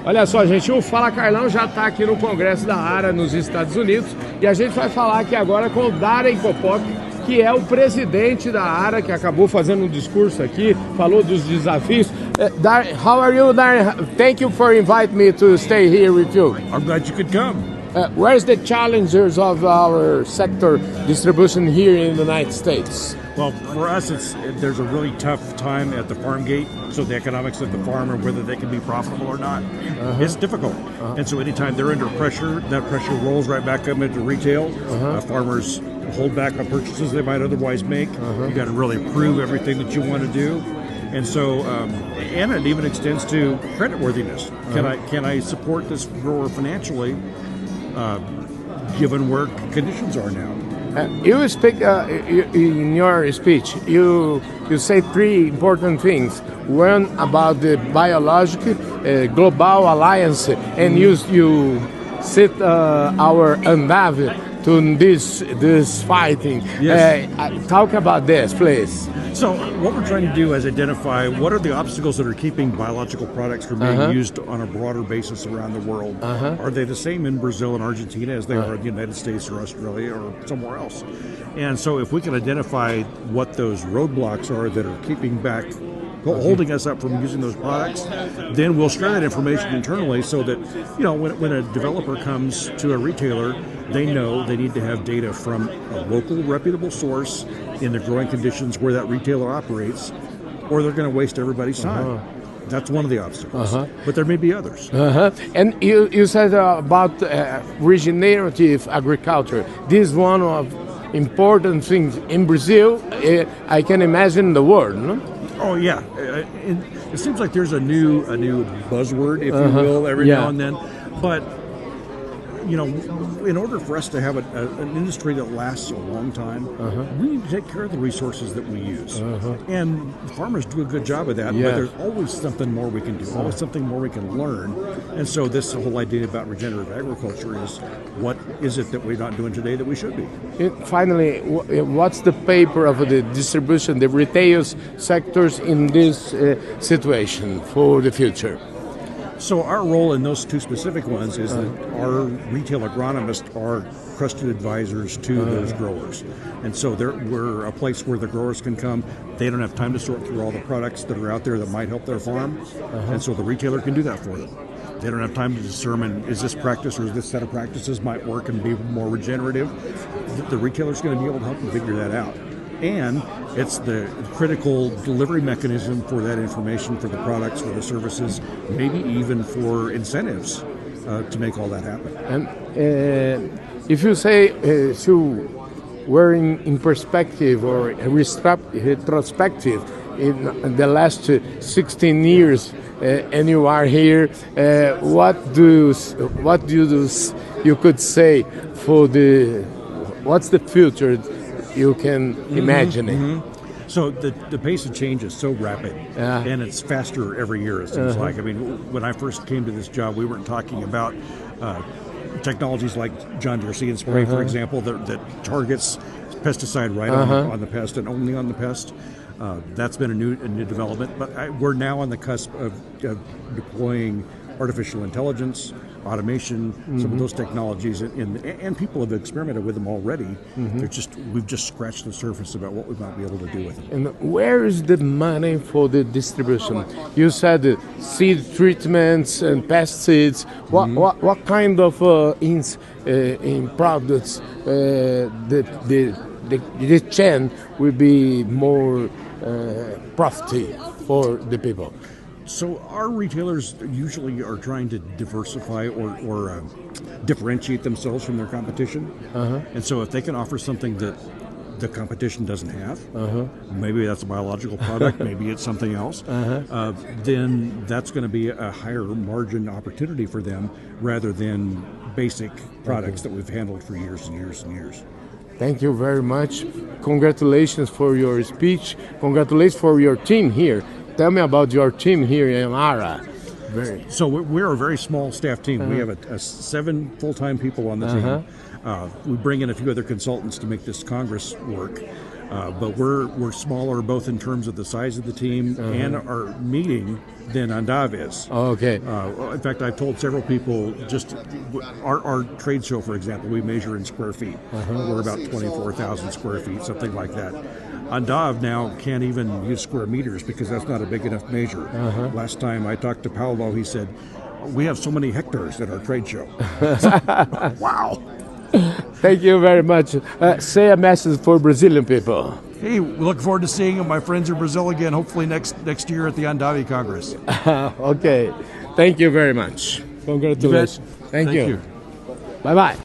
Olha só, gente, o Fala Carlão já está aqui no Congresso da ARA nos Estados Unidos e a gente vai falar aqui agora com o Darren Kopock, que é o presidente da ARA, que acabou fazendo um discurso aqui, falou dos desafios. Darren, how are you, Darren? Thank you for inviting me to stay here with you. I'm glad you could come. Where's the challenges of our sector distribution here in the United States? Well, for us, there's a really tough time at the farm gate. So the economics of the farm and whether they can be profitable or not, it's difficult. And so anytime they're under pressure, that pressure rolls right back up into retail. Farmers hold back on purchases they might otherwise make. You got to really prove everything that you want to do. And so, and it even extends to creditworthiness. Can I support this grower financially, given where conditions are now? You speak in your speech. You say three important things. One about the biologic global alliance, and you sit our UNDAV to this fighting. Yes. Talk about this, please. So what we're trying to do is identify what are the obstacles that are keeping biological products from being used on a broader basis around the world. Are they the same in Brazil and Argentina as they are in the United States or Australia or somewhere else? And so if we can identify what those roadblocks are that are keeping back, holding us up from using those products, then we'll share that information internally so that, when a developer comes to a retailer, they know they need to have data from a local reputable source in the growing conditions where that retailer operates, or they're going to waste everybody's time. That's one of the obstacles, but there may be others. And you said about regenerative agriculture. This is one of important things in Brazil. I can imagine the world, no? Oh yeah, it seems like there's a new buzzword, if you will, every now and then. But in order for us to have an industry that lasts a long time, we need to take care of the resources that we use. And farmers do a good job of that, but there's always something more we can do, always something more we can learn. And so this whole idea about regenerative agriculture is, what is it that we're not doing today that we should be? Finally, what's the paper of the distribution, the retail sectors in this situation for the future? So our role in those two specific ones is that our retail agronomists are trusted advisors to those growers. And so we're a place where the growers can come. They don't have time to sort through all the products that are out there that might help their farm. And so the retailer can do that for them. They don't have time to determine, is this practice or is this set of practices might work and be more regenerative. The retailer's going to be able to help them figure that out. And it's the critical delivery mechanism for that information, for the products, for the services, maybe even for incentives to make all that happen. And if you say we're in perspective or retrospective in the last 16 years, and you are here, what you could say for what's the future you can imagine it? So the pace of change is so rapid, and it's faster every year, it seems like. I mean, when I first came to this job, we weren't talking about technologies like John Deere See & Spray, for example, that targets pesticide right on the pest and only on the pest. That's been a new development, but we're now on the cusp of deploying artificial intelligence, automation, some of those technologies, and people have experimented with them already. We've just scratched the surface about what we might be able to do with them. And where is the money for the distribution? You said seed treatments and pesticides. What kind of in products the chain will be more profitable for the people? So our retailers usually are trying to diversify or differentiate themselves from their competition. And so if they can offer something that the competition doesn't have, maybe that's a biological product, maybe it's something else, then that's going to be a higher margin opportunity for them rather than basic products that we've handled for years and years and years. Thank you very much. Congratulations for your speech. Congratulations for your team here. Tell me about your team here in ARA. So we're a very small staff team. We have 7 full-time people on the team. We bring in a few other consultants to make this Congress work. But we're smaller both in terms of the size of the team and our meeting than Andav is. Okay. In fact, I've told several people just our trade show, for example, we measure in square feet. We're about 24,000 square feet, something like that. Andav now can't even use square meters because that's not a big enough measure. Last time I talked to Paolo, he said, we have so many hectares at our trade show. Wow. Thank you very much. Say a message for Brazilian people. Hey, we look forward to seeing my friends in Brazil again, hopefully next year at the Andavi Congress. Okay. Thank you very much. Congratulations. Thank you. Bye-bye.